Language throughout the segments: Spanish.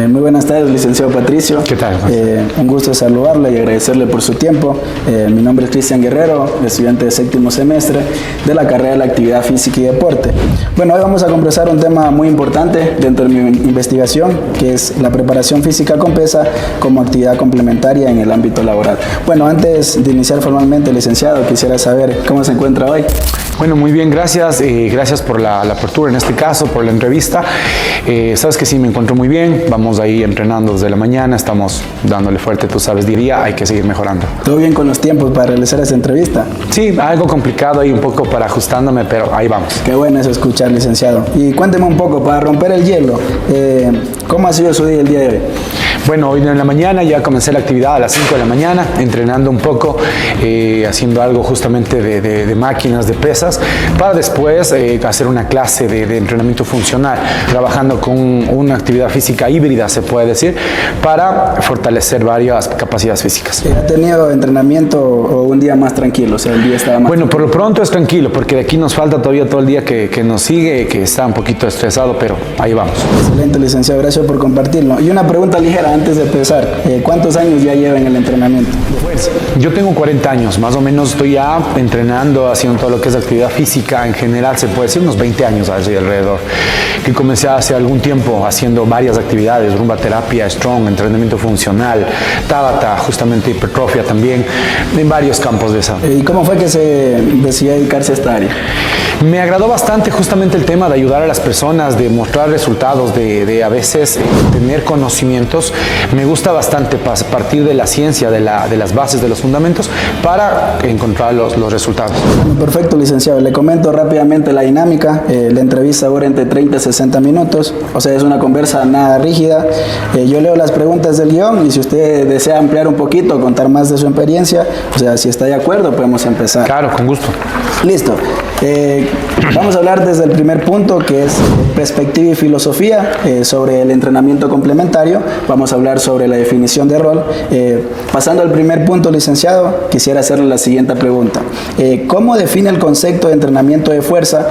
Muy buenas tardes, licenciado Patricio. ¿Qué tal? Un gusto saludarle y agradecerle por su tiempo. Mi nombre es Cristian Guerrero, estudiante de séptimo semestre de la carrera de la actividad física y deporte. Bueno, hoy vamos a conversar un tema muy importante dentro de mi investigación, que es la preparación física con pesa como actividad complementaria en el ámbito laboral. Bueno, antes de iniciar formalmente, licenciado, quisiera saber cómo se encuentra hoy. Bueno, muy bien, gracias. Gracias por la apertura en este caso, por la entrevista. Sabes que sí, me encuentro muy bien. Vamos ahí entrenando desde la mañana, estamos dándole fuerte, tú sabes, diría, hay que seguir mejorando. ¿Todo bien con los tiempos para realizar esta entrevista? Sí, algo complicado ahí un poco para ajustándome, pero ahí vamos. Qué bueno eso escuchar, licenciado. Y cuénteme un poco, para romper el hielo, ¿cómo ha sido su día el día de hoy? Bueno, hoy en la mañana ya comencé la actividad a las 5 de la mañana, entrenando un poco, haciendo algo justamente de máquinas, de pesas, para después hacer una clase de entrenamiento funcional, trabajando con una actividad física híbrida, se puede decir, para fortalecer varias capacidades físicas. ¿Ha tenido entrenamiento o un día más tranquilo? O sea, el día estaba más Bueno, tranquilo. por lo pronto es tranquilo, porque de aquí nos falta todavía todo el día que nos sigue, que está un poquito estresado, pero ahí vamos. Excelente, licenciado, gracias por compartirlo. Y una pregunta ligera antes de empezar. ¿Cuántos años ya lleva en el entrenamiento? Yo tengo 40 años, más o menos estoy ya entrenando, haciendo todo lo que es actividad física en general, se puede decir unos 20 años así alrededor, que comencé hace algún tiempo haciendo varias actividades, rumba terapia, strong, entrenamiento funcional, tabata, justamente hipertrofia también, en varios campos de esa. ¿Y cómo fue que se decidió dedicarse a esta área? Me agradó bastante justamente el tema de ayudar a las personas, de mostrar resultados, de a veces tener conocimientos. Me gusta bastante partir de la ciencia, de las bases, de los fundamentos, para encontrar los resultados. Bueno, perfecto, licenciado. Le comento rápidamente la dinámica. La entrevista dura entre 30 y 60 minutos. O sea, es una conversa nada rígida. Yo leo las preguntas del guión y si usted desea ampliar un poquito, contar más de su experiencia, o sea, si está de acuerdo, podemos empezar. Claro, con gusto. Listo. Vamos a hablar desde el primer punto, que es perspectiva y filosofía sobre el entrenamiento complementario. Vamos a hablar sobre la definición de rol. Pasando al primer punto, licenciado, quisiera hacerle la siguiente pregunta. ¿Cómo define el concepto de entrenamiento de fuerza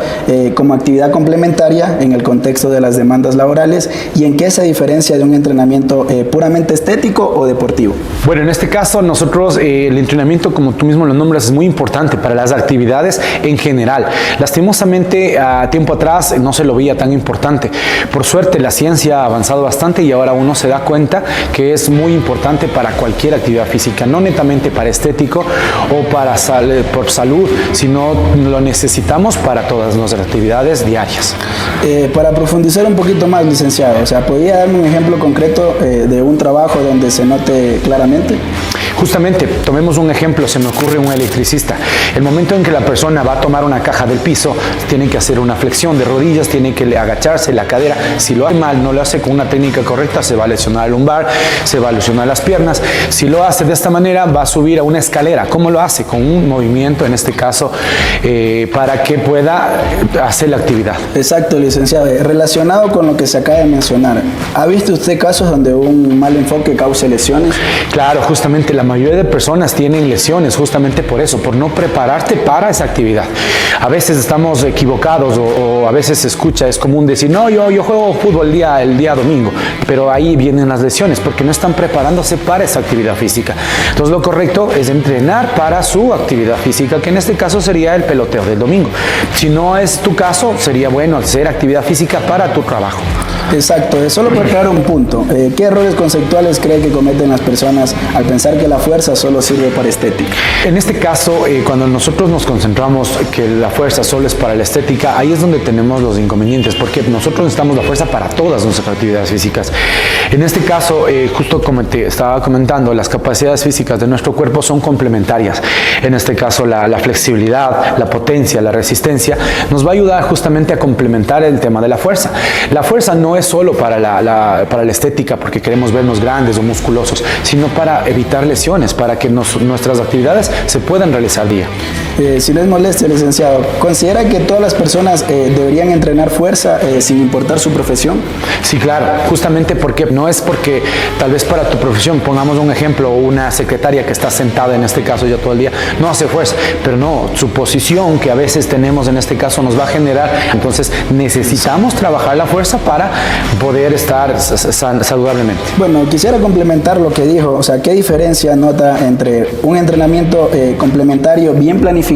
como actividad complementaria en el contexto de las demandas laborales y en qué se diferencia de un entrenamiento puramente estético o deportivo? Bueno, en este caso nosotros el entrenamiento, como tú mismo lo nombras, es muy importante para las actividades en general. Lastimosamente, a tiempo atrás no se lo veía tan importante. Por suerte, la ciencia ha avanzado bastante y ahora uno se da cuenta que es muy importante para cualquier actividad física, no netamente para estético o por salud, sino lo necesitamos para todas nuestras actividades diarias. Para profundizar un poquito más, licenciado, o sea, ¿podría darme un ejemplo concreto de un trabajo donde se note claramente? Justamente, tomemos un ejemplo, se me ocurre un electricista. El momento en que la persona va a tomar una caja del piso, tiene que hacer una flexión de rodillas, tiene que agacharse la cadera. Si lo hace mal, no lo hace con una técnica correcta, se va a lesionar el lumbar, se va a lesionar las piernas. Si lo hace de esta manera, va a subir a una escalera. ¿Cómo lo hace? Con un movimiento, en este caso, para que pueda hacer la actividad. Exacto, licenciado. Relacionado con lo que se acaba de mencionar, ¿ha visto usted casos donde un mal enfoque cause lesiones? Claro, justamente la mayoría de personas tienen lesiones justamente por eso, por no prepararte para esa actividad. A veces estamos equivocados o a veces se escucha, es común decir, no, yo juego fútbol el día domingo, pero ahí vienen las lesiones porque no están preparándose para esa actividad física. Entonces lo correcto es entrenar para su actividad física, que en este caso sería el peloteo del domingo. Si no es tu caso, sería bueno hacer actividad física para tu trabajo. Exacto, solo para aclarar un punto, ¿qué errores conceptuales cree que cometen las personas al pensar que la fuerza solo sirve para estética? En este caso, cuando nosotros nos concentramos que la fuerza solo es para la estética, ahí es donde tenemos los inconvenientes, porque nosotros necesitamos la fuerza para todas nuestras actividades físicas. En este caso, justo como te estaba comentando, las capacidades físicas de nuestro cuerpo son complementarias. En este caso, la flexibilidad, la potencia, la resistencia, nos va a ayudar justamente a complementar el tema de la fuerza. La fuerza no es solo para la estética, porque queremos vernos grandes o musculosos, sino para evitar lesiones, para que nuestras actividades se puedan realizar día. Si no es molestia, licenciado, ¿considera que todas las personas deberían entrenar fuerza sin importar su profesión? Sí, claro, justamente porque no es porque tal vez para tu profesión, pongamos un ejemplo, una secretaria que está sentada en este caso ya todo el día, no hace fuerza, pero no, su posición que a veces tenemos en este caso nos va a generar, entonces necesitamos trabajar la fuerza para poder estar saludablemente. Bueno, quisiera complementar lo que dijo, o sea, ¿qué diferencia nota entre un entrenamiento complementario bien planificado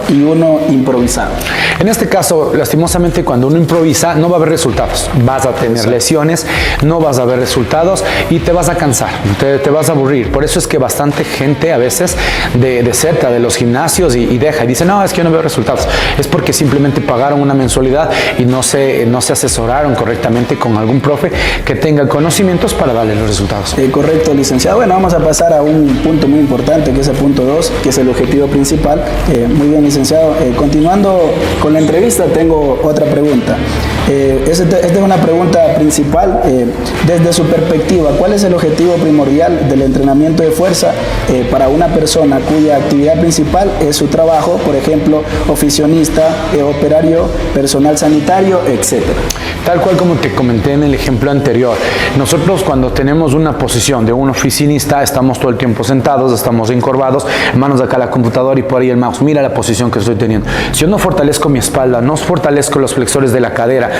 y uno improvisado? En este caso, lastimosamente, cuando uno improvisa, no va a haber resultados. Vas a tener lesiones, no vas a ver resultados y te vas a cansar, te vas a aburrir. Por eso es que bastante gente a veces deserta de los gimnasios y deja y dice, no, es que yo no veo resultados. Es porque simplemente pagaron una mensualidad y no se asesoraron correctamente con algún profe que tenga conocimientos para darle los resultados. Correcto, licenciado. Bueno, vamos a pasar a un punto muy importante, que es el punto 2, que es el objetivo principal. Muy bien, licenciado. Continuando con la entrevista, tengo otra pregunta. Esta es una pregunta principal. Desde su perspectiva, ¿cuál es el objetivo primordial del entrenamiento de fuerza para una persona cuya actividad principal es su trabajo, por ejemplo, oficionista, operario, personal sanitario, etcétera? Tal cual como te comenté en el ejemplo anterior, nosotros cuando tenemos una posición de un oficinista, estamos todo el tiempo sentados, estamos encorvados, manos acá a la computadora y por ahí el mouse. Mira la posición que estoy teniendo. Si yo no fortalezco mi espalda, no fortalezco los flexores de la cadera,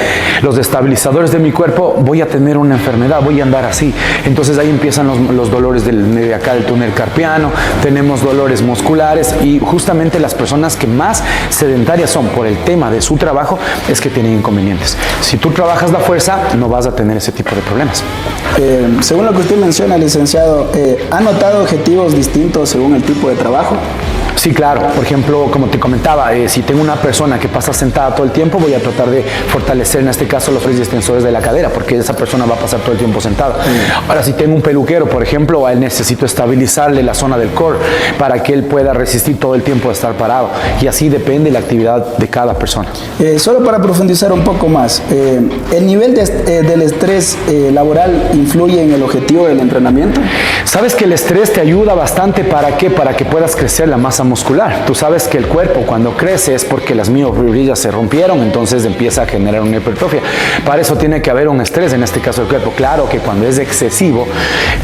los estabilizadores de mi cuerpo, voy a tener una enfermedad, voy a andar así. Entonces ahí empiezan los dolores de acá del túnel carpiano, tenemos dolores musculares y justamente las personas que más sedentarias son por el tema de su trabajo es que tienen inconvenientes. Si tú trabajas la fuerza, no vas a tener ese tipo de problemas. Según lo que usted menciona, licenciado, ¿ha notado objetivos distintos según el tipo de trabajo? Sí, claro. Por ejemplo, como te comentaba, si tengo una persona que pasa sentada todo el tiempo, voy a tratar de fortalecer en este caso los frenos extensores de la cadera, porque esa persona va a pasar todo el tiempo sentada. Ahora, si tengo un peluquero, por ejemplo, a él necesito estabilizarle la zona del core para que él pueda resistir todo el tiempo de estar parado. Y así depende la actividad de cada persona. Solo para profundizar un poco más, ¿el nivel del estrés laboral influye en el objetivo del entrenamiento? ¿Sabes que el estrés te ayuda bastante para qué? Para que puedas crecer la masa muscular. Tú sabes que el cuerpo cuando crece es porque las miofibrillas se rompieron, entonces empieza a generar una hipertrofia. Para eso tiene que haber un estrés, en este caso del cuerpo. Claro que cuando es excesivo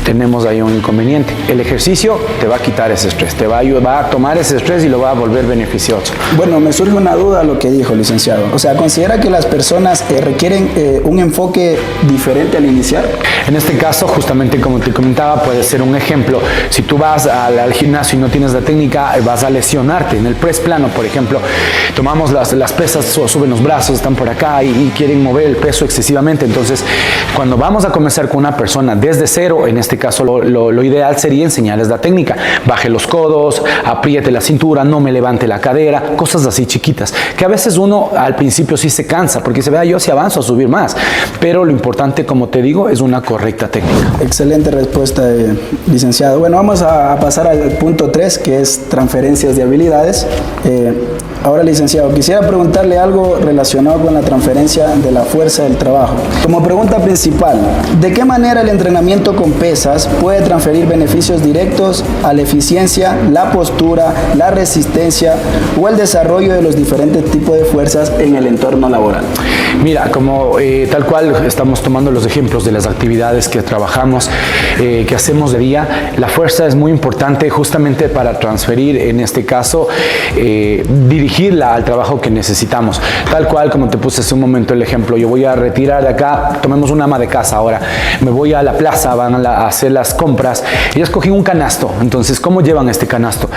tenemos ahí un inconveniente. El ejercicio te va a quitar ese estrés, te va a ayudar a tomar ese estrés y lo va a volver beneficioso. Bueno, me surge una duda a lo que dijo, licenciado. O sea, ¿considera que las personas requieren un enfoque diferente al iniciar? En este caso, justamente como te comentaba, puede ser un ejemplo. Si tú vas al gimnasio y no tienes la técnica, vas a lesionarte. En el press plano, por ejemplo, tomamos las pesas, suben los brazos, están por acá y quieren mover el peso excesivamente. Entonces, cuando vamos a comenzar con una persona desde cero, en este caso lo ideal sería enseñarles la técnica. Baje los codos, apriete la cintura, no me levante la cadera, cosas así chiquitas, que a veces uno al principio sí se cansa, porque se vea yo si avanzo a subir más, pero lo importante, como te digo, es una correcta técnica. Excelente respuesta, licenciado. Bueno, vamos a pasar al punto 3, que es transferencias de habilidades. Ahora, licenciado, quisiera preguntarle algo relacionado con la transferencia de la fuerza del trabajo. Como pregunta principal, ¿de qué manera el entrenamiento con pesas puede transferir beneficios directos a la eficiencia, la postura, la resistencia o el desarrollo de los diferentes tipos de fuerzas en el entorno laboral? Mira, como tal cual estamos tomando los ejemplos de las actividades que trabajamos, que hacemos de día, la fuerza es muy importante justamente para transferir, en este caso, dirigirla al trabajo que necesitamos. Tal cual como te puse hace un momento el ejemplo, yo voy a retirar de acá, tomemos una ama de casa ahora, me voy a la plaza, van a hacer las compras y escogí un canasto. Entonces, ¿cómo llevan este canasto?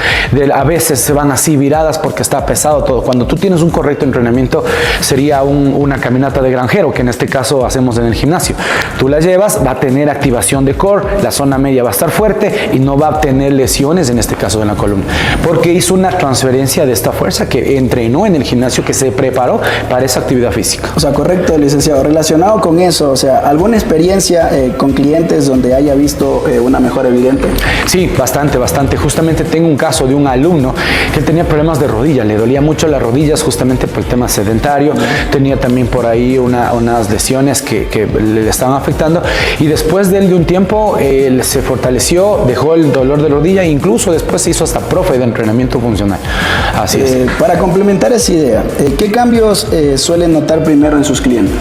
A veces se van así viradas porque está pesado todo. Cuando tú tienes un correcto entrenamiento, sería una caminata de granjero, que en este caso hacemos en el gimnasio. Tú la llevas, va a tener activación de core, la zona media va a estar fuerte y no va a tener lesiones, en este caso de la columna, porque hizo una transferencia de esta fuerza que entrenó en el gimnasio, que se preparó para esa actividad física. O sea, correcto, licenciado. Relacionado con eso, o sea, ¿alguna experiencia con clientes donde haya visto una mejora evidente? Sí, bastante. Justamente tengo un caso de un alumno que tenía problemas de rodilla, le dolía mucho las rodillas justamente por el tema sedentario, tenía también por ahí unas lesiones que le estaban afectando y después de un tiempo él se fortaleció, dejó el dolor de rodilla e incluso después se hizo hasta profe de entrenamiento funcional. Así es. Para complementar esa idea, ¿qué cambios suelen notar primero en sus clientes?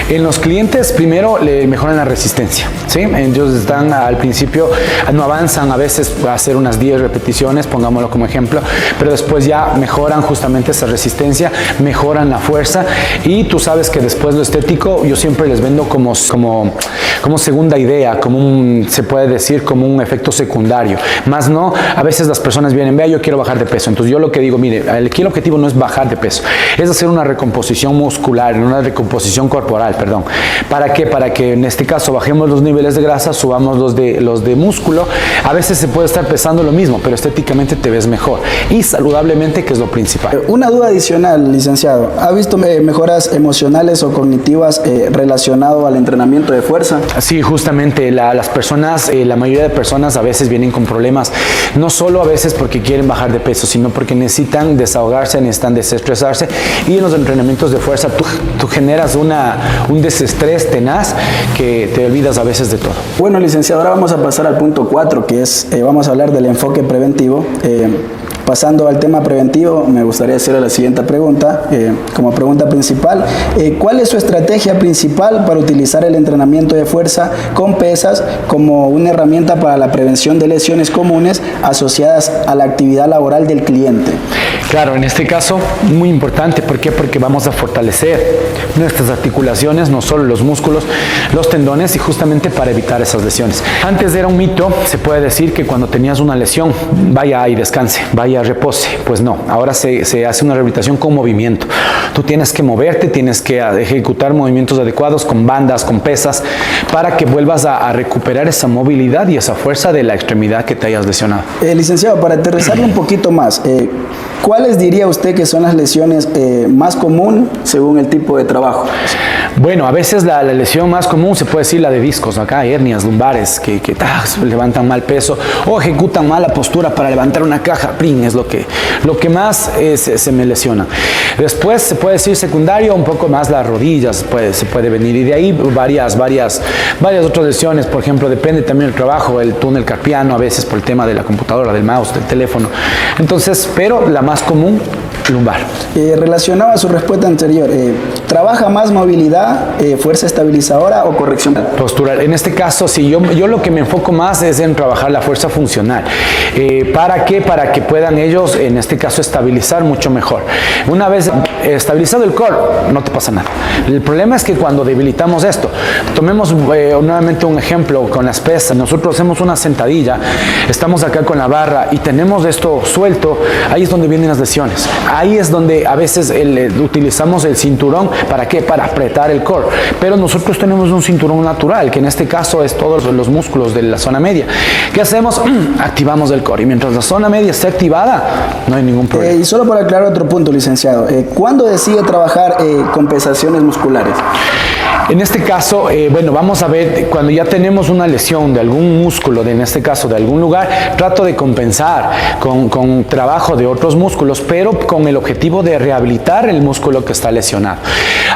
En los clientes primero le mejoran la resistencia, ¿sí? Ellos están al principio, no avanzan a veces a hacer unas 10 repeticiones, pongámoslo como ejemplo, pero después ya mejoran justamente esa resistencia, mejoran la fuerza, y tú sabes que después lo estético yo siempre les vendo como segunda idea, se puede decir como un efecto secundario, más no, a veces las personas vienen, vea, yo quiero bajar de peso, entonces yo lo que digo, mire, aquí el objetivo no es bajar de peso, es hacer una recomposición muscular, una recomposición corporal, perdón. ¿Para qué? Para que en este caso bajemos los niveles de grasa, subamos los de músculo. A veces se puede estar pesando lo mismo, pero estéticamente te ves mejor y saludablemente, que es lo principal. Una duda adicional, licenciado. ¿Ha visto mejoras emocionales o cognitivas relacionado al entrenamiento de fuerza? Sí, justamente las personas, la mayoría de personas a veces vienen con problemas, no solo a veces porque quieren bajar de peso, sino porque necesitan desahogarse, necesitan desestresarse, y en los entrenamientos de fuerza tú generas un desestrés tenaz que te olvidas a veces de todo. Bueno, licenciado, ahora vamos a pasar al punto 4, que es, vamos a hablar del enfoque preventivo. Pasando al tema preventivo, me gustaría hacerle la siguiente pregunta, como pregunta principal. ¿Cuál es su estrategia principal para utilizar el entrenamiento de fuerza con pesas como una herramienta para la prevención de lesiones comunes asociadas a la actividad laboral del cliente? Claro, en este caso, muy importante. ¿Por qué? Porque vamos a fortalecer nuestras articulaciones, no solo los músculos, los tendones, y justamente para evitar esas lesiones. Antes era un mito, se puede decir, que cuando tenías una lesión, vaya y descanse, vaya, repose. Pues no, ahora se hace una rehabilitación con movimiento. Tú tienes que moverte, tienes que ejecutar movimientos adecuados con bandas, con pesas, para que vuelvas a recuperar esa movilidad y esa fuerza de la extremidad que te hayas lesionado. Licenciado, para aterrizarle un poquito más, ¿cuáles diría usted que son las lesiones más comunes según el tipo de trabajo? Bueno, a veces la lesión más común se puede decir la de discos, acá hernias lumbares que levantan mal peso o ejecutan mala postura para levantar una caja, es lo que más se me lesiona. Después se puede decir secundario, un poco más las rodillas se puede venir, y de ahí varias otras lesiones. Por ejemplo, depende también del trabajo, el túnel carpiano, a veces por el tema de la computadora, del mouse, del teléfono. Entonces, pero la más común, lumbar. Relacionado a su respuesta anterior, ¿trabaja más movilidad, fuerza estabilizadora o corrección postural? En este caso, sí, yo lo que me enfoco más es en trabajar la fuerza funcional. ¿Para qué? Para que puedan ellos, en este caso, estabilizar mucho mejor. Una vez estabilizado el core, no te pasa nada. El problema es que cuando debilitamos esto, tomemos nuevamente un ejemplo con las pesas. Nosotros hacemos una sentadilla, estamos acá con la barra y tenemos esto suelto, ahí es donde vienen las lesiones. Ahí es donde a veces utilizamos el cinturón. ¿Para qué? Para apretar el core. Pero nosotros tenemos un cinturón natural, que en este caso es todos los músculos de la zona media. ¿Qué hacemos? Activamos el core. Y mientras la zona media esté activada, no hay ningún problema. Y solo para aclarar otro punto, licenciado. ¿Cuándo decide trabajar compensaciones musculares? En este caso, bueno, vamos a ver, cuando ya tenemos una lesión de algún músculo, en este caso de algún lugar, trato de compensar con trabajo de otros músculos, pero con el objetivo de rehabilitar el músculo que está lesionado.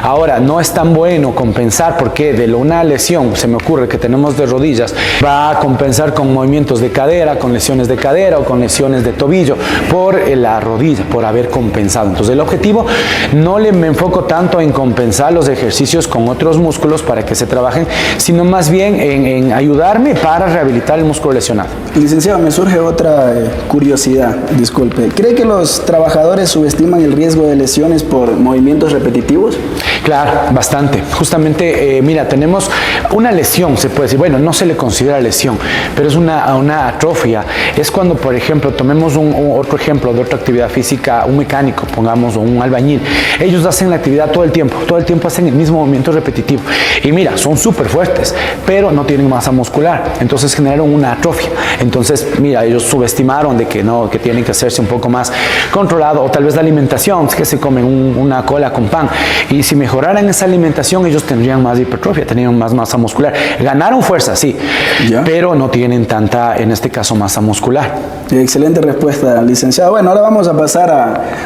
Ahora, no es tan bueno compensar porque de una lesión, se me ocurre que tenemos de rodillas, va a compensar con movimientos de cadera, con lesiones de cadera o con lesiones de tobillo, por la rodilla, por haber compensado. Entonces el objetivo, no me enfoco tanto en compensar los ejercicios con otros músculos para que se trabajen, sino más bien en ayudarme para rehabilitar el músculo lesionado. Licenciado, me surge otra curiosidad, disculpe. ¿Cree que los trabajadores subestiman el riesgo de lesiones por movimientos repetitivos? Claro, bastante. Justamente, mira, tenemos una lesión, se puede decir, bueno, no se le considera lesión, pero es una atrofia. Es cuando, por ejemplo, tomemos otro ejemplo de otra actividad física, un mecánico, pongamos, o un albañil. Ellos hacen la actividad todo el tiempo hacen el mismo movimiento repetitivo. Y mira, son súper fuertes, pero no tienen masa muscular. Entonces generaron una atrofia. Entonces, mira, ellos subestimaron de que no, que tienen que hacerse un poco más controlado, o tal vez la alimentación, que se comen una cola con pan. Y si mejoraran esa alimentación, ellos tendrían más hipertrofia, tendrían más masa muscular. Ganaron fuerza, sí, pero no tienen tanta, en este caso, masa muscular. Excelente respuesta, licenciado. Bueno, ahora vamos a pasar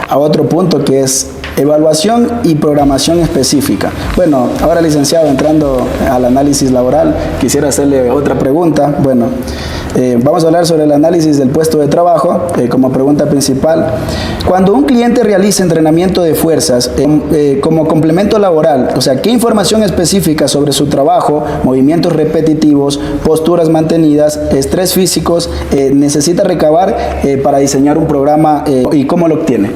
a otro punto, que es evaluación y programación específica. Bueno, ahora, licenciado, entrando al análisis laboral, quisiera hacerle otra pregunta. Bueno, Vamos a hablar sobre el análisis del puesto de trabajo como pregunta principal. Cuando un cliente realiza entrenamiento de fuerzas como complemento laboral, o sea, ¿qué información específica sobre su trabajo, movimientos repetitivos, posturas mantenidas, estrés físicos necesita recabar para diseñar un programa y cómo lo obtiene?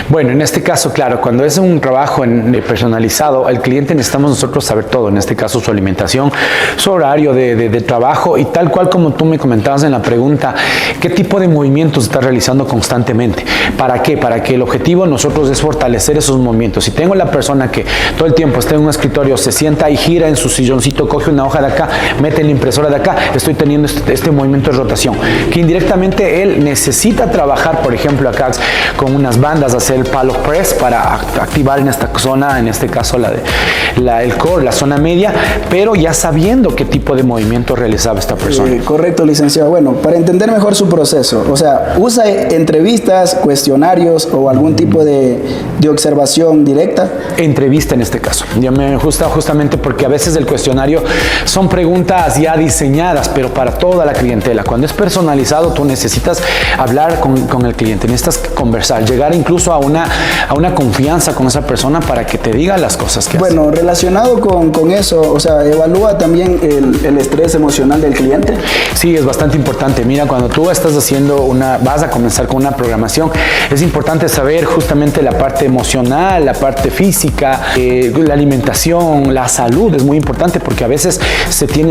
Bueno, en este caso, claro, cuando es un trabajo personalizado, el cliente necesitamos nosotros saber todo, en este caso su alimentación, su horario de trabajo y tal cual como tú me comentabas en la pregunta, ¿qué tipo de movimientos estás realizando constantemente? ¿Para qué? Para que el objetivo de nosotros es fortalecer esos movimientos. Si tengo la persona que todo el tiempo está en un escritorio, se sienta y gira en su silloncito, coge una hoja de acá, mete la impresora de acá, estoy teniendo este movimiento de rotación, que indirectamente él necesita trabajar, por ejemplo, acá con unas bandas, hacer el palo press para activar en esta zona, en este caso el core, la zona media, pero ya sabiendo qué tipo de movimiento realizaba esta persona. Correcto, licenciado. Bueno, para entender mejor su proceso, o sea, ¿usa entrevistas, cuestionarios o algún tipo de observación directa? Entrevista en este caso. Ya me gusta justamente porque a veces el cuestionario son preguntas ya diseñadas, pero para toda la clientela. Cuando es personalizado, tú necesitas hablar con el cliente, necesitas conversar, llegar incluso a una confianza con esa persona para que te diga las cosas que hace. Bueno, relacionado con eso, o sea, ¿evalúa también el estrés emocional del cliente? Sí, es bastante importante. Mira, cuando tú estás vas a comenzar con una programación, es importante saber justamente la parte emocional, la parte física, la alimentación, la salud es muy importante porque a veces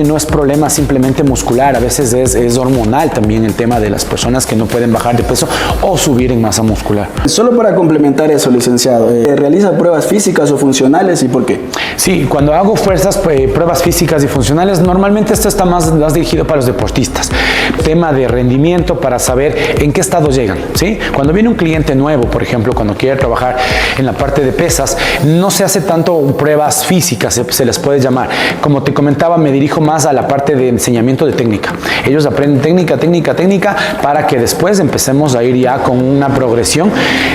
no es problema simplemente muscular, a veces es hormonal también el tema de las personas que no pueden bajar de peso o subir en masa muscular. Solo para complementar eso, licenciado, ¿realiza pruebas físicas o funcionales y por qué? Sí, cuando hago pruebas físicas y funcionales, normalmente esto está más dirigido para los deportistas. Tema de rendimiento para saber en qué estado llegan, ¿sí? Cuando viene un cliente nuevo, por ejemplo, cuando quiere trabajar en la parte de pesas, no se hace tanto pruebas físicas, se les puede llamar. Como te comentaba, me dirijo más a la parte de enseñamiento de técnica. Ellos aprenden técnica, para que después empecemos a ir ya con una progresión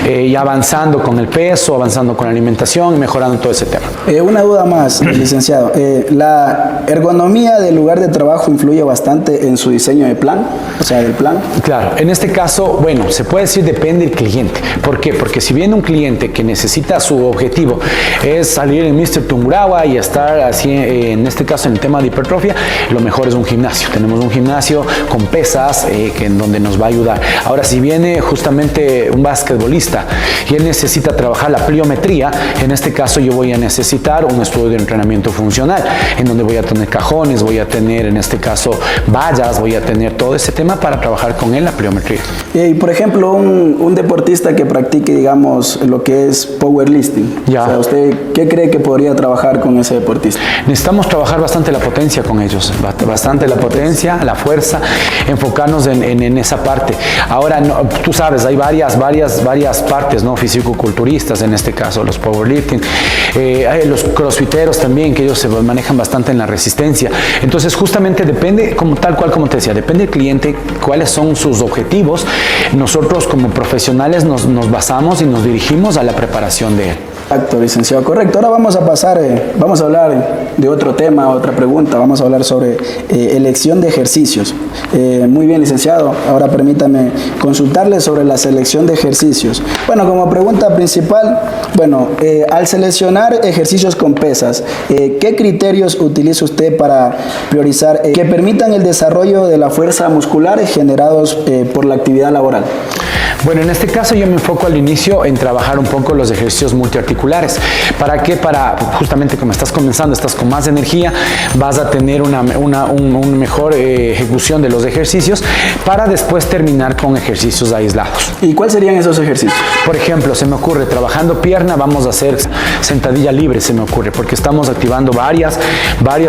y avanzando con el peso, avanzando con la alimentación y mejorando todo ese tema. Una duda más, licenciado. ¿La ergonomía del lugar de trabajo influye bastante en su diseño de plan? O sea, del plan. Claro, en este caso, bueno, se puede decir depende del cliente. ¿Por qué? Porque si viene un cliente que necesita su objetivo es salir en Mr. Tungurahua y estar así, en este caso en el tema de hipertrofia, lo mejor es un gimnasio. Tenemos un gimnasio con pesas en donde nos va a ayudar. Ahora, si viene justamente un basquetbolista y él necesita trabajar la pliometría, en este caso yo voy a necesitar un estudio de entrenamiento funcional, en donde voy a tener cajones, voy a tener en este caso vallas, voy a tener todo ese tema para trabajar con él la pliometría. Y por ejemplo, un deportista que practique, digamos, lo que es powerlifting, ya. O sea, ¿usted qué cree que podría trabajar con ese deportista? Necesitamos trabajar bastante la potencia con ellos, bastante la potencia, la fuerza, enfocarnos en esa parte. Ahora, no, tú sabes, hay varias partes, ¿no? Físico-culturistas, en este caso, los powerlifting, hay los crossfiteros también, que ellos se manejan bastante en la resistencia. Entonces, justamente depende, tal cual como te decía, depende del cliente, cuáles son sus objetivos. Nosotros como profesionales nos basamos y nos dirigimos a la preparación de él. Exacto, licenciado, correcto. Ahora vamos a hablar de otro tema, otra pregunta. Vamos a hablar sobre elección de ejercicios. Muy bien, licenciado. Ahora permítame consultarle sobre la selección de ejercicios. Bueno, como pregunta principal, al seleccionar ejercicios con pesas, ¿qué criterios utiliza usted para priorizar que permitan el desarrollo de la fuerza muscular generados por la actividad laboral? Bueno, en este caso yo me enfoco al inicio en trabajar un poco los ejercicios multiarticulares. ¿Para qué? Para justamente como estás comenzando, estás con más energía, vas a tener una mejor ejecución de los ejercicios para después terminar con ejercicios aislados. ¿Y cuáles serían esos ejercicios? Por ejemplo, se me ocurre, trabajando pierna, vamos a hacer sentadilla libre, se me ocurre, porque estamos activando varias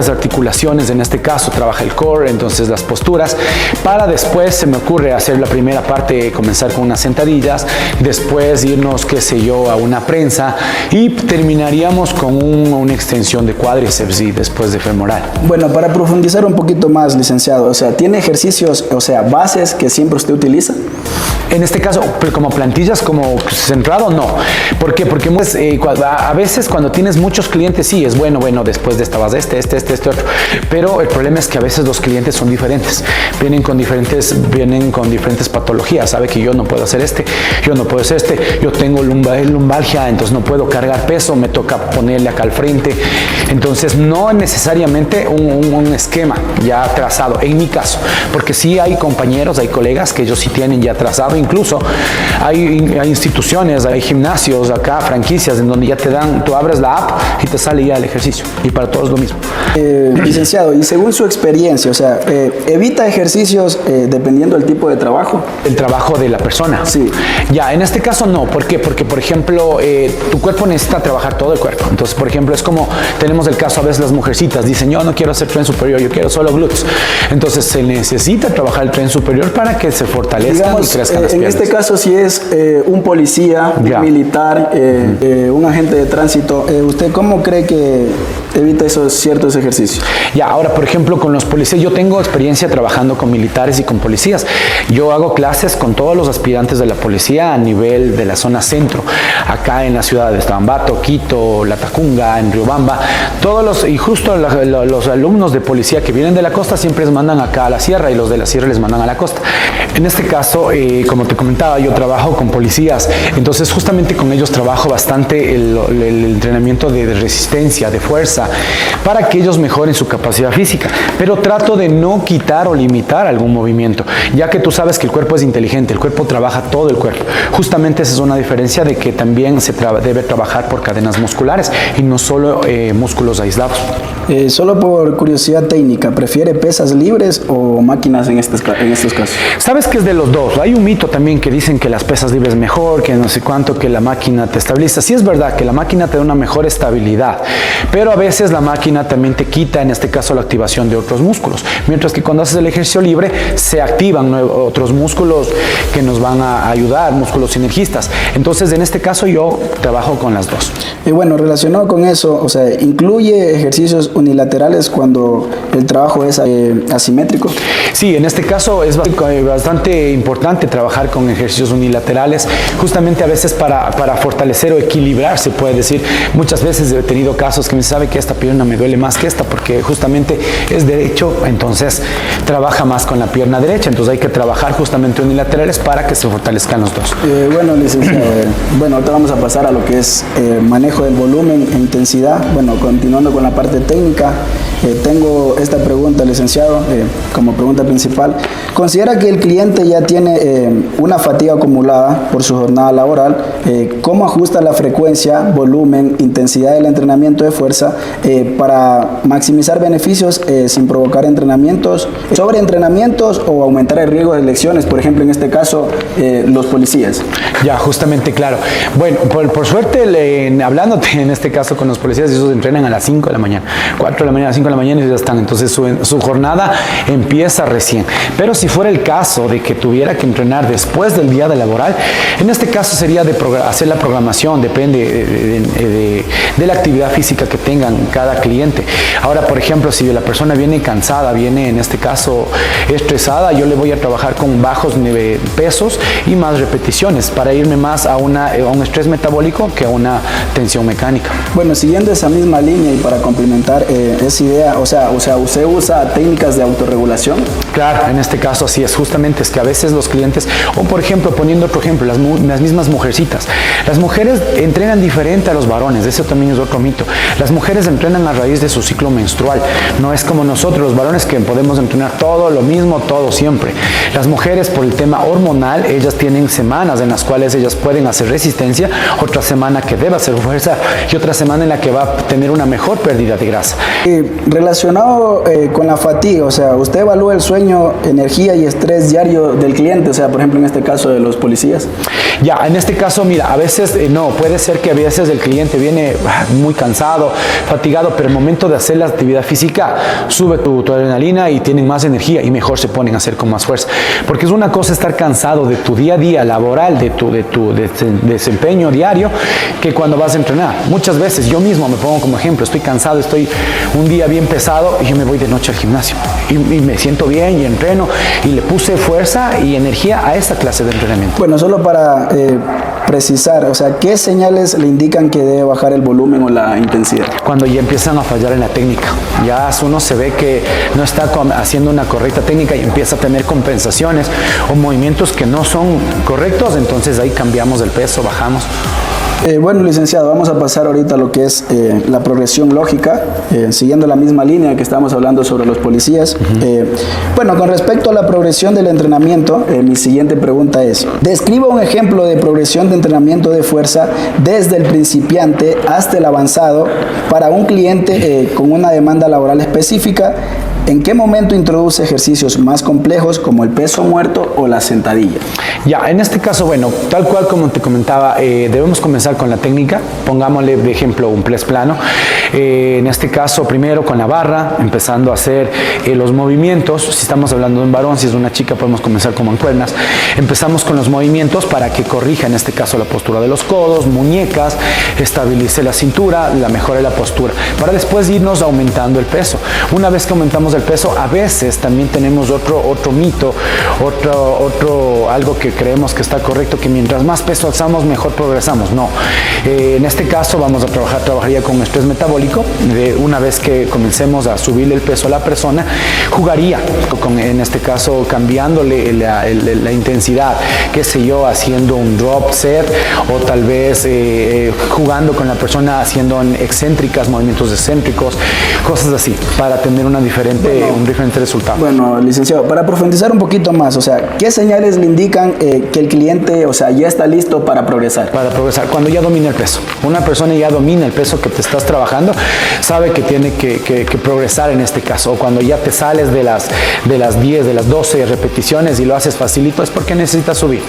articulaciones, en este caso trabaja el core, entonces las posturas, para después se me ocurre hacer la primera parte, comenzar con unas sentadillas, después irnos, qué sé yo, a una prensa y terminaríamos con una extensión de cuádriceps y después de femoral. Bueno, para profundizar un poquito más, licenciado, o sea, ¿tiene ejercicios, bases que siempre usted utiliza? En este caso, como plantillas, como centrado, no. ¿Por qué? Porque a veces cuando tienes muchos clientes, sí, es bueno, después de esta vas este, otro. Pero el problema es que a veces los clientes son diferentes. Vienen con diferentes patologías. Sabe que yo no puedo hacer yo no puedo hacer yo tengo lumbalgia, entonces no puedo cargar peso, me toca ponerle acá al frente. Entonces, no necesariamente un esquema ya trazado, en mi caso, porque sí hay compañeros, hay colegas que ellos sí tienen ya trazado, incluso hay instituciones, hay gimnasios acá, franquicias, en donde ya tú abres la app y te sale ya el ejercicio, y para todos lo mismo. Licenciado, y según su experiencia, o sea, ¿evita ejercicios dependiendo del tipo de trabajo? El trabajo de la persona. Sí. Ya, en este caso no. ¿Por qué? Porque, por ejemplo, tu cuerpo necesita trabajar todo el cuerpo. Entonces, por ejemplo, es como tenemos el caso a veces las mujercitas dicen, yo no quiero hacer tren superior, yo quiero solo glúteos. Entonces, se necesita trabajar el tren superior para que se fortalezcan y crezcan las piernas. En este caso, si es un policía, un militar, un agente de tránsito, ¿usted cómo cree que evita esos ciertos ejercicios? Ya, ahora, por ejemplo, con los policías, yo tengo experiencia trabajando con militares y con policías. Yo hago clases con todos los aspirantes de la policía a nivel de la zona centro, acá en la ciudad de Estabambato, Quito, Latacunga, en Riobamba, y justo los alumnos de policía que vienen de la costa siempre les mandan acá a la sierra y los de la sierra les mandan a la costa. En este caso, como te comentaba, yo trabajo con policías, entonces justamente con ellos trabajo bastante el entrenamiento de resistencia, de fuerza, para que ellos mejoren su capacidad física, pero trato de no quitar o limitar algún movimiento, ya que tú sabes que el cuerpo es inteligente, el cuerpo trabaja todo el cuerpo. Justamente esa es una diferencia de que también se debe trabajar por cadenas musculares y no solo músculos aislados. Solo por curiosidad técnica, ¿prefiere pesas libres o máquinas en estos casos? Sabes que es de los dos. Hay un mito también que dicen que las pesas libres mejor, que no sé cuánto, que la máquina te estabiliza. Sí es verdad que la máquina te da una mejor estabilidad, pero a veces la máquina también te quita, en este caso, la activación de otros músculos. Mientras que cuando haces el ejercicio libre, se activan otros músculos que nos van a ayudar, músculos sinergistas. Entonces, en este caso, yo trabajo con las dos. Y bueno, relacionado con eso, o sea, ¿incluye ejercicios unilaterales cuando el trabajo es asimétrico? Sí, en este caso es bastante importante trabajar con ejercicios unilaterales, justamente a veces para fortalecer o equilibrar, se puede decir. Muchas veces he tenido casos que me sabe que esta pierna me duele más que esta, porque justamente es derecho, entonces trabaja más con la pierna derecha, entonces hay que trabajar justamente unilaterales para que se fortalezcan los dos. Bueno, licenciado, bueno, ahora vamos a pasar a lo que es manejo del volumen e intensidad. Bueno, continuando con la parte técnica, tengo esta pregunta, licenciado, como pregunta principal. ¿Considera que el cliente ya tiene una fatiga acumulada por su jornada laboral? ¿Cómo ajusta la frecuencia, volumen, intensidad del entrenamiento de fuerza para maximizar beneficios sin provocar sobreentrenamientos o aumentar el riesgo de lesiones? Por ejemplo, en este caso, los policías. Ya, justamente, claro. Bueno, por suerte, hablándote en este caso con los policías, ellos entrenan a las 5 de la mañana, 4 de la mañana, 5 de la mañana y ya están. Entonces su jornada empieza recién. Pero si fuera el caso de que tuviera que entrenar después del día de laboral, en este caso sería de hacer la programación, depende de la actividad física que tengan cada cliente. Ahora, por ejemplo, si la persona viene cansada, viene en este caso estresada, yo le voy a trabajar con bajos pesos y más repeticiones para irme más a un estrés metabólico que a una tensión mecánica. Bueno, siguiendo esa misma línea y para complementar esa idea, o sea, ¿usted usa técnicas de autorregulación? Claro, en este caso así es, justamente es que a veces los clientes, o por ejemplo, poniendo otro ejemplo, las mismas mujercitas. Las mujeres entrenan diferente a los varones, eso también es otro mito. Las mujeres entrenan a raíz de su ciclo menstrual, no es como nosotros los varones que podemos entrenar todo lo mismo, todo siempre. Las mujeres por el tema hormonal, ellas tienen semanas en las cuales ellas pueden hacer resistencia, otra semana que debe hacer fuerza y otra semana en la que va a tener una mejor pérdida de grasa. Relacionado con la fatiga, o sea, ¿usted evalúa el sueño, energía y estrés diario del cliente? O sea, por ejemplo, en este caso de los policías. Ya, en este caso, mira, a veces no, puede ser que a veces el cliente viene muy cansado, fatigado, pero el momento de hacer la actividad física sube tu adrenalina y tienen más energía y mejor se ponen a hacer con más fuerza. Porque es una cosa estar cansado de tu día a día laboral, de tu desempeño diario, que cuando vas a entrenar. Muchas veces, yo mismo me pongo como ejemplo, estoy cansado, estoy un día bien he empezado y yo me voy de noche al gimnasio y me siento bien y entreno y le puse fuerza y energía a esta clase de entrenamiento. Bueno, solo para precisar, o sea, ¿qué señales le indican que debe bajar el volumen o la intensidad? Cuando ya empiezan a fallar en la técnica, ya uno se ve que no está haciendo una correcta técnica y empieza a tener compensaciones o movimientos que no son correctos, entonces ahí cambiamos el peso, bajamos. Bueno, licenciado, vamos a pasar ahorita a lo que es la progresión lógica, siguiendo la misma línea que estábamos hablando sobre los policías. Bueno, con respecto a la progresión del entrenamiento, mi siguiente pregunta es, describa un ejemplo de progresión de entrenamiento de fuerza desde el principiante hasta el avanzado para un cliente con una demanda laboral específica. ¿En qué momento introduce ejercicios más complejos como el peso muerto o la sentadilla? Ya, en este caso, bueno, tal cual como te comentaba, debemos comenzar con la técnica. Pongámosle de ejemplo un press plano. En este caso, primero con la barra, empezando a hacer los movimientos. Si estamos hablando de un varón, si es una chica, podemos comenzar con mancuernas. Empezamos con los movimientos para que corrija, en este caso, la postura de los codos, muñecas, estabilice la cintura, la mejore la postura, para después irnos aumentando el peso. Una vez que aumentamos el peso, a veces también tenemos otro mito, algo que creemos que está correcto, que mientras más peso alzamos, mejor progresamos. No, en este caso vamos a trabajaría con estrés metabólico. Una vez que comencemos a subirle el peso a la persona, jugaría en este caso cambiándole la intensidad, qué sé yo, haciendo un drop set o tal vez jugando con la persona haciendo excéntricas, movimientos excéntricos, cosas así, para tener un diferente resultado. Bueno, licenciado, para profundizar un poquito más, o sea, ¿qué señales le indican que el cliente, o sea, ya está listo para progresar? Para progresar, cuando ya domina el peso. Una persona ya domina el peso que te estás trabajando, sabe que tiene que progresar en este caso. O cuando ya te sales de las 10, de las 12 repeticiones y lo haces facilito, es porque necesitas subir.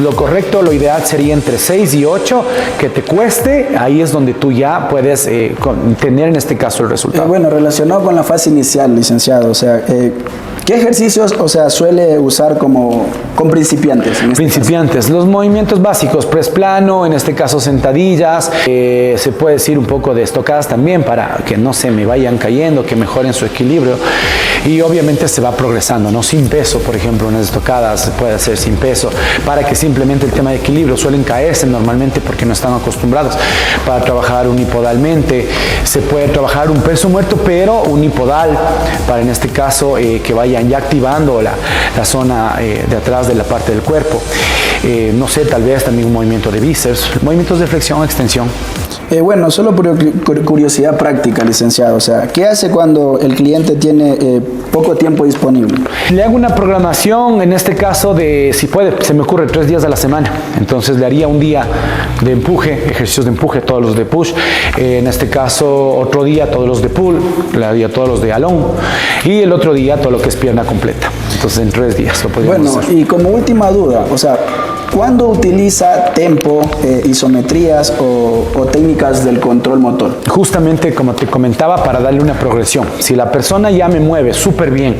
Lo correcto, lo ideal sería entre 6 y 8, que te cueste, ahí es donde tú ya puedes tener en este caso el resultado. Bueno, relacionado con la fase inicial, licenciado, o sea, ¿qué ejercicios, o sea, suele usar con principiantes? Principiantes, los movimientos básicos, press plano, en este caso sentadillas, se puede decir un poco de estocadas también para que no se me vayan cayendo, que mejoren su equilibrio, y obviamente se va progresando, ¿no? Sin peso, por ejemplo, unas estocadas se puede hacer sin peso, para que simplemente el tema de equilibrio, suelen caerse normalmente porque no están acostumbrados. Para trabajar unipodalmente, se puede trabajar un peso muerto, pero unipodal, para en este caso que vayan ya activando la zona de atrás de la parte del cuerpo. No sé, tal vez también un movimiento de bíceps, movimientos de flexión, extensión. Bueno, solo por curiosidad práctica, licenciado, o sea, ¿qué hace cuando el cliente tiene poco tiempo disponible? Le hago una programación, en este caso de, si puede, se me ocurre 3 días a la semana, entonces le haría un día de empuje, ejercicios de empuje, todos los de push, en este caso otro día todos los de pull, le haría todos los de alón, y el otro día todo lo que es pierna completa. Entonces en 3 días lo podríamos hacer. Y como última duda, o sea, ¿cuándo utiliza tempo, isometrías o técnicas del control motor? Justamente como te comentaba, para darle una progresión. Si la persona ya me mueve súper bien,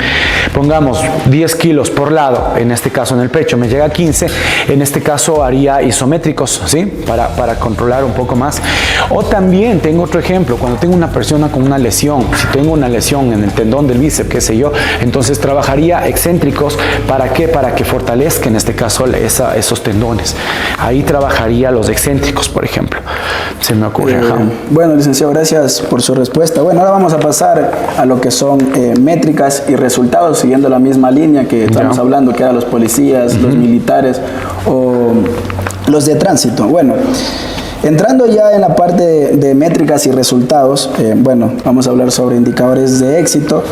pongamos 10 kilos por lado, en este caso en el pecho me llega a 15, en este caso haría isométricos, ¿sí? Para controlar un poco más. O también tengo otro ejemplo, cuando tengo una persona con una lesión, si tengo una lesión en el tendón del bíceps, qué sé yo, entonces trabajaría excéntricos. ¿Para qué? Para que fortalezca en este caso esos tendones. Ahí trabajaría los excéntricos, por ejemplo. Se me ocurre. Bueno, licenciado, gracias por su respuesta. Bueno, ahora vamos a pasar a lo que son métricas y resultados, siguiendo la misma línea que estamos hablando, que eran los policías, los militares o los de tránsito. Bueno, entrando ya en la parte de métricas y resultados, bueno, vamos a hablar sobre indicadores de éxito.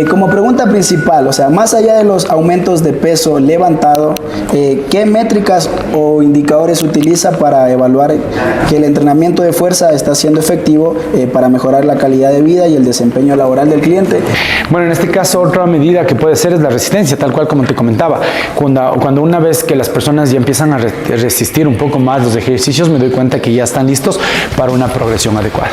Como pregunta principal, o sea, más allá de los aumentos de peso levantado, ¿qué métricas o indicadores utiliza para evaluar que el entrenamiento de fuerza está siendo efectivo para mejorar la calidad de vida y el desempeño laboral del cliente? Bueno, en este caso otra medida que puede ser es la resistencia, tal cual como te comentaba. Cuando una vez que las personas ya empiezan a resistir un poco más los ejercicios, me doy cuenta que ya están listos para una progresión adecuada.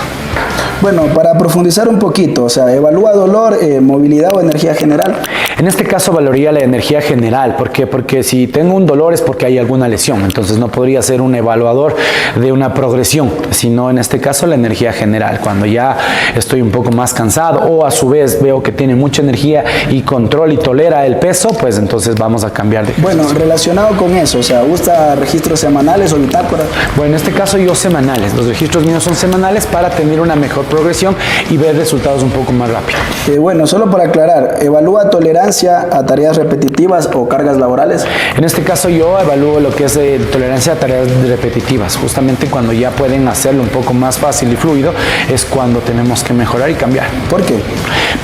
Bueno, para profundizar un poquito, o sea, evalúa dolor, movilidad o energía general. En este caso valoraría la energía general. ¿Por qué? Porque si tengo un dolor es porque hay alguna lesión. Entonces no podría ser un evaluador de una progresión, sino en este caso la energía general. Cuando ya estoy un poco más cansado o a su vez veo que tiene mucha energía y control y tolera el peso, pues entonces vamos a cambiar de ejercicio. Bueno, relacionado con eso, o sea, ¿usa registros semanales o bitácoras? Bueno, en este caso yo semanales. Los registros míos son semanales para tener una mejor progresión y ver resultados un poco más rápido. Bueno, solo para aclarar, ¿evalúa tolerancia a tareas repetitivas o cargas laborales? En este caso yo evalúo lo que es tolerancia a tareas repetitivas. Justamente cuando ya pueden hacerlo un poco más fácil y fluido es cuando tenemos que mejorar y cambiar. ¿Por qué?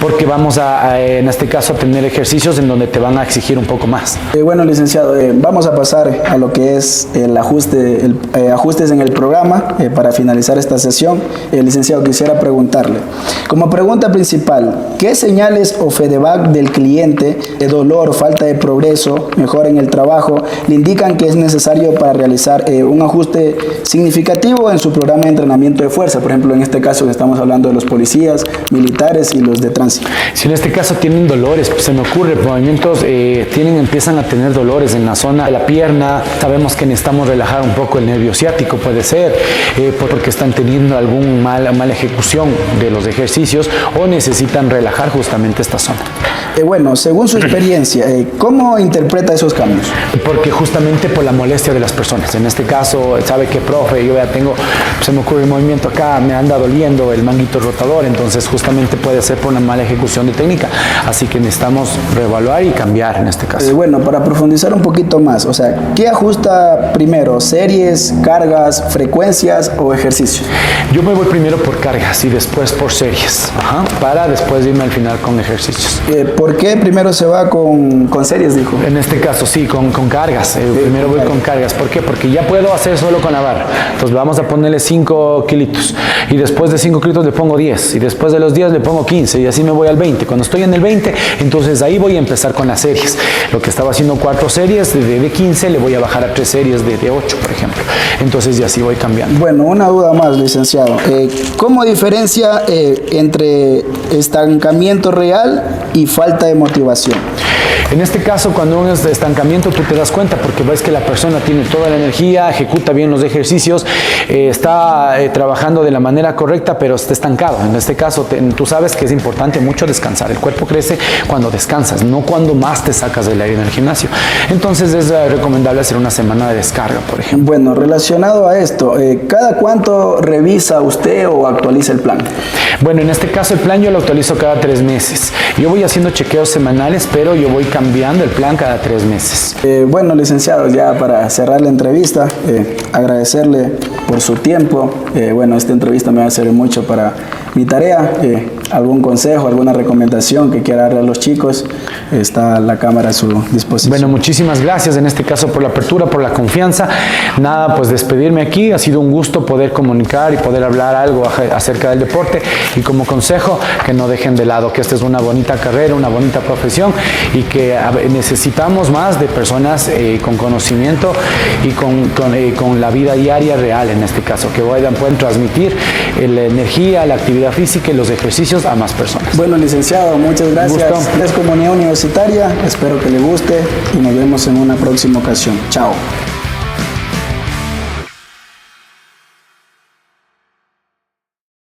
Porque vamos en este caso a tener ejercicios en donde te van a exigir un poco más. Bueno, licenciado, vamos a pasar a lo que es el ajustes en el programa para finalizar esta sesión. Licenciado, quisiera preguntarle, como pregunta principal, ¿qué señales o feedback del cliente de dolor, falta de progreso, mejora en el trabajo, le indican que es necesario para realizar un ajuste significativo en su programa de entrenamiento de fuerza? Por ejemplo, en este caso que estamos hablando de los policías, militares y los de tránsito. Si en este caso tienen dolores, pues se me ocurre, movimientos empiezan a tener dolores en la zona de la pierna, sabemos que necesitamos relajar un poco el nervio ciático, puede ser, porque están teniendo mala ejecución de los ejercicios o necesitan relajar justamente esta zona. Bueno, según su experiencia, ¿cómo interpreta esos cambios? Porque justamente por la molestia de las personas. En este caso, sabe que, profe, yo ya tengo, se me ocurre el movimiento acá, me anda doliendo el manguito rotador, entonces justamente puede ser por una mala ejecución de técnica. Así que necesitamos reevaluar y cambiar en este caso. Bueno, para profundizar un poquito más, o sea, ¿qué ajusta primero? ¿Series, cargas, frecuencias o ejercicios? Yo me voy primero por cargas y después por series, para después irme al final con ejercicios. ¿Por qué primero se va con series, dijo? En este caso sí, con cargas. Primero voy con cargas. ¿Por qué? Porque ya puedo hacer solo con la barra. Entonces vamos a ponerle 5 kilitos. Y después de 5 kilitos le pongo 10. Y después de los 10 le pongo 15. Y así me voy al 20. Cuando estoy en el 20, entonces ahí voy a empezar con las series. Lo que estaba haciendo 4 series de 15, le voy a bajar a 3 series de 8, por ejemplo. Entonces ya así voy cambiando. Bueno, una duda más, licenciado. ¿Cómo diferencia entre estancamiento real y falta de motivación? En este caso, cuando un estancamiento, tú te das cuenta porque ves que la persona tiene toda la energía, ejecuta bien los ejercicios, está trabajando de la manera correcta, pero está estancado. En este caso, tú sabes que es importante mucho descansar. El cuerpo crece cuando descansas, no cuando más te sacas del aire en el gimnasio. Entonces, es recomendable hacer una semana de descarga, por ejemplo. Bueno, relacionado a esto, ¿cada cuánto revisa usted o actualiza el plan? Bueno, en este caso, el plan yo lo actualizo cada 3 meses. Yo voy haciendo chequeos semanales, pero yo voy cambiando el plan cada 3 meses. Bueno, licenciado, ya para cerrar la entrevista, agradecerle por su tiempo. Bueno, esta entrevista me va a servir mucho para mi tarea. ¿Algún consejo, alguna recomendación que quiera darle a los chicos? Está la cámara a su disposición. Bueno, muchísimas gracias en este caso por la apertura, por la confianza. Nada, pues despedirme aquí. Ha sido un gusto poder comunicar y poder hablar algo acerca del deporte. Y como consejo, que no dejen de lado que esta es una bonita carrera, una bonita profesión y que necesitamos más de personas con conocimiento y con la vida diaria real en este caso, que pueden transmitir la energía, la actividad física y los ejercicios a más personas. Bueno, licenciado, muchas gracias. Es Comunidad Universitaria, espero que le guste y nos vemos en una próxima ocasión. Chao.